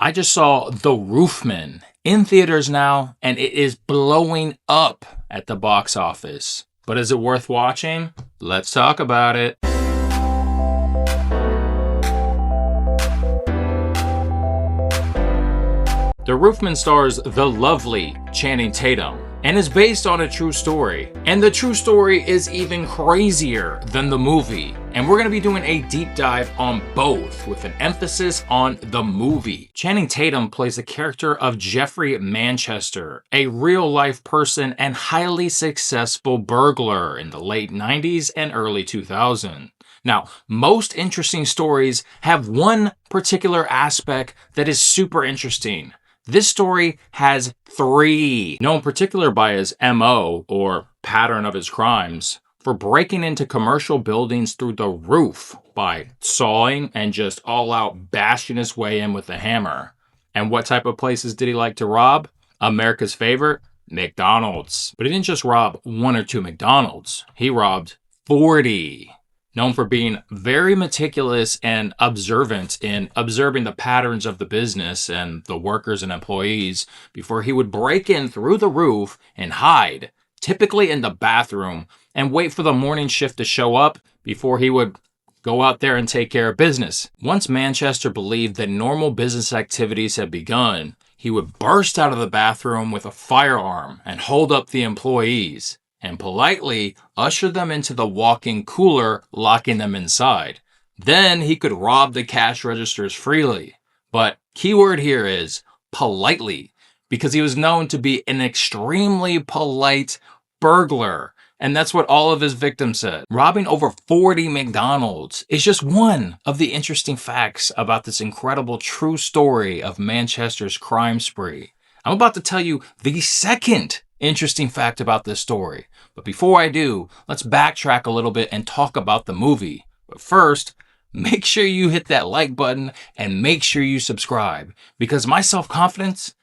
I just saw The Roofman in theaters now, and it is blowing up at the box office. But is it worth watching? Let's talk about it. The Roofman stars the lovely Channing Tatum and is based on a true story. And the true story is even crazier than the movie. And we're going to be doing a deep dive on both with an emphasis on the movie. Channing Tatum plays the character of Jeffrey Manchester, a real-life person and highly successful burglar in the late 90s and early 2000s. Now, most interesting stories have one particular aspect that is super interesting. This story has three, known particular by his MO, or pattern of his crimes, for breaking into commercial buildings through the roof by sawing and just all out bashing his way in with a hammer. And what type of places did he like to rob? America's favorite, McDonald's. But he didn't just rob one or two McDonald's. He robbed 40. Known for being very meticulous and observant in observing the patterns of the business and the workers and employees before he would break in through the roof and hide, typically in the bathroom, and wait for the morning shift to show up before he would go out there and take care of business. Once Manchester believed that normal business activities had begun, he would burst out of the bathroom with a firearm and hold up the employees and politely usher them into the walk-in cooler, locking them inside. Then he could rob the cash registers freely. But keyword here is politely, because he was known to be an extremely polite burglar. And that's what all of his victims said. Robbing over 40 McDonald's is just one of the interesting facts about this incredible true story of Manchester's crime spree. I'm about to tell you the second interesting fact about this story. But before I do, let's backtrack a little bit and talk about the movie. But first, make sure you hit that like button and make sure you subscribe, because my self-confidence,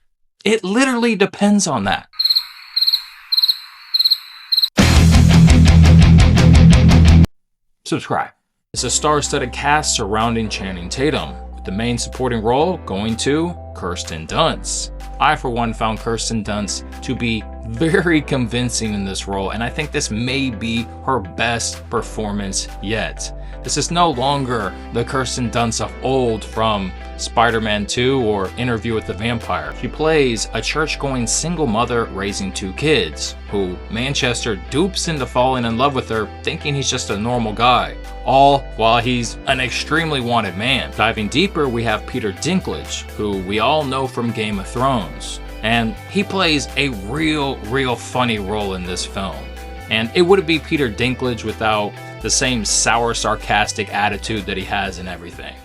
it literally depends on that. Subscribe. It's a star-studded cast surrounding Channing Tatum, with the main supporting role going to Kirsten Dunst. I, for one, found Kirsten Dunst to be very convincing in this role, and I think this may be her best performance yet. This is no longer the Kirsten Dunst of old from Spider-Man 2 or Interview with the Vampire. She plays a church-going single mother raising two kids, who Manchester dupes into falling in love with her, thinking he's just a normal guy, all while he's an extremely wanted man. Diving deeper, we have Peter Dinklage, who we all know from Game of Thrones, and he plays a real funny role in this film. And it wouldn't be Peter Dinklage without the same sour, sarcastic attitude that he has in everything.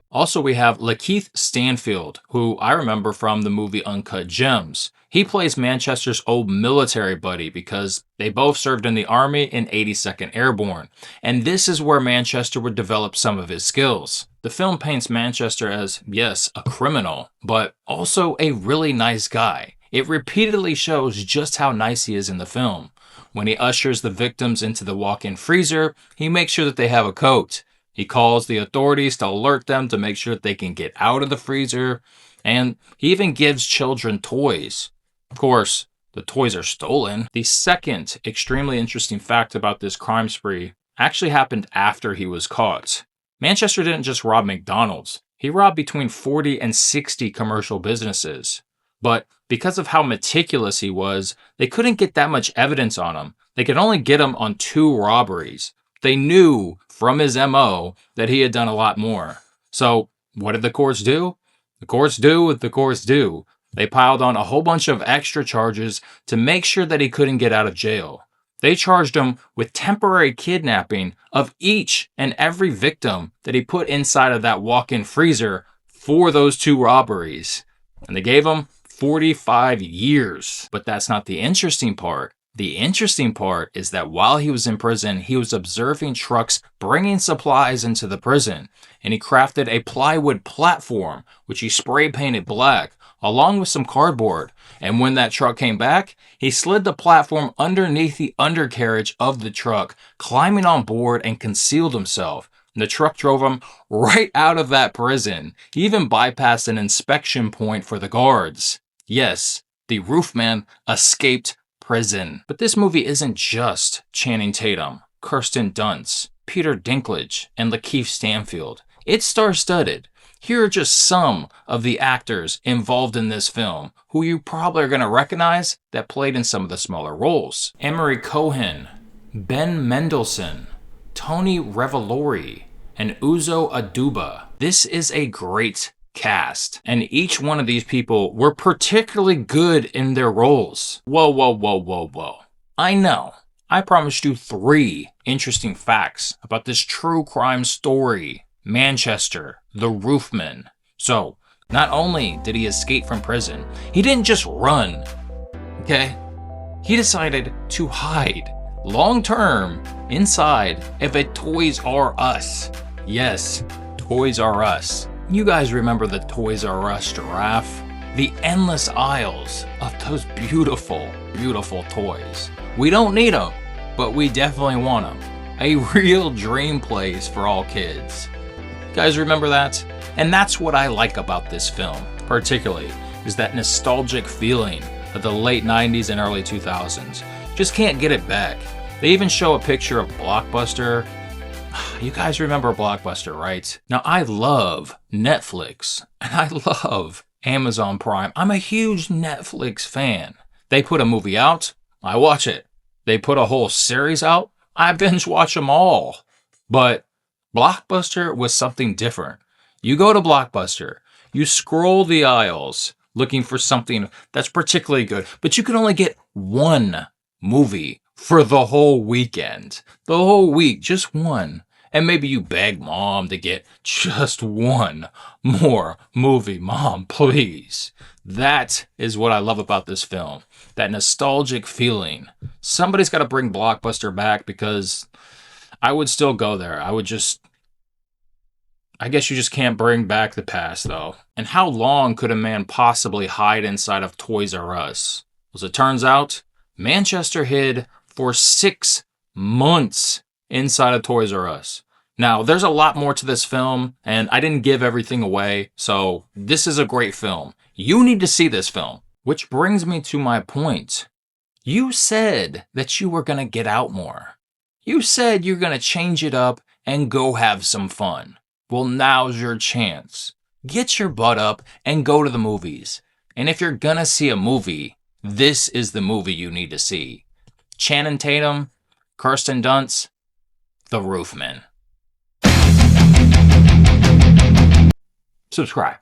Also, we have Lakeith Stanfield, who I remember from the movie Uncut Gems. He plays Manchester's old military buddy because they both served in the Army in 82nd Airborne. And this is where Manchester would develop some of his skills. The film paints Manchester as, yes, a criminal, but also a really nice guy. It repeatedly shows just how nice he is in the film. When he ushers the victims into the walk-in freezer, he makes sure that they have a coat. He calls the authorities to alert them to make sure that they can get out of the freezer. And he even gives children toys. Of course, the toys are stolen. The second extremely interesting fact about this crime spree actually happened after he was caught. Manchester didn't just rob McDonald's. He robbed between 40 and 60 commercial businesses. But because of how meticulous he was, they couldn't get that much evidence on him. They could only get him on 2 robberies. They knew from his MO that he had done a lot more. So what did the courts do? The courts do what the courts do. They piled on a whole bunch of extra charges to make sure that he couldn't get out of jail. They charged him with temporary kidnapping of each and every victim that he put inside of that walk-in freezer for those 2 robberies. And they gave him 45 years. But that's not the interesting part. The interesting part is that while he was in prison, he was observing trucks bringing supplies into the prison, and he crafted a plywood platform, which he spray painted black, along with some cardboard. And when that truck came back, he slid the platform underneath the undercarriage of the truck, climbing on board and concealed himself, The truck drove him right out of that prison. He even bypassed an inspection point for the guards. Yes, the Roofman escaped prison. But this movie isn't just Channing Tatum, Kirsten Dunst, Peter Dinklage, and Lakeith Stanfield. It's star-studded. Here are just some of the actors involved in this film who you probably are going to recognize that played in some of the smaller roles. Emery Cohen, Ben Mendelsohn, Tony Revolori, and Uzo Aduba. This is a great cast, and each one of these people were particularly good in their roles. Whoa. I know. I promised you 3 interesting facts about this true crime story, Manchester, the Roofman. So, not only did he escape from prison, he didn't just run, okay? He decided to hide long-term inside of a Toys R Us. Yes, Toys R Us. You guys remember the Toys R Us giraffe? The endless aisles of those beautiful, beautiful toys. We don't need them, but we definitely want them. A real dream place for all kids. You guys remember that? And that's what I like about this film, particularly, is that nostalgic feeling of the late 90s and early 2000s. Just can't get it back. They even show a picture of Blockbuster. You guys remember Blockbuster, right? Now, I love Netflix, and I love Amazon Prime. I'm a huge Netflix fan. They put a movie out, I watch it. They put a whole series out, I binge watch them all. But Blockbuster was something different. You go to Blockbuster, you scroll the aisles looking for something that's particularly good, but you can only get one movie for the whole weekend. The whole week, just one. And maybe you beg mom to get just one more movie. Mom, please. That is what I love about this film. That nostalgic feeling. Somebody's got to bring Blockbuster back, because I would still go there. I guess you just can't bring back the past, though. And how long could a man possibly hide inside of Toys R Us? As it turns out, Manchester hid for 6 months inside of Toys R Us. Now, there's a lot more to this film, and I didn't give everything away, so this is a great film. You need to see this film. Which brings me to my point. You said that you were going to get out more. You said you're going to change it up and go have some fun. Well, now's your chance. Get your butt up and go to the movies. And if you're going to see a movie, this is the movie you need to see. Channing Tatum, Kirsten Dunst, The Roofman. Subscribe.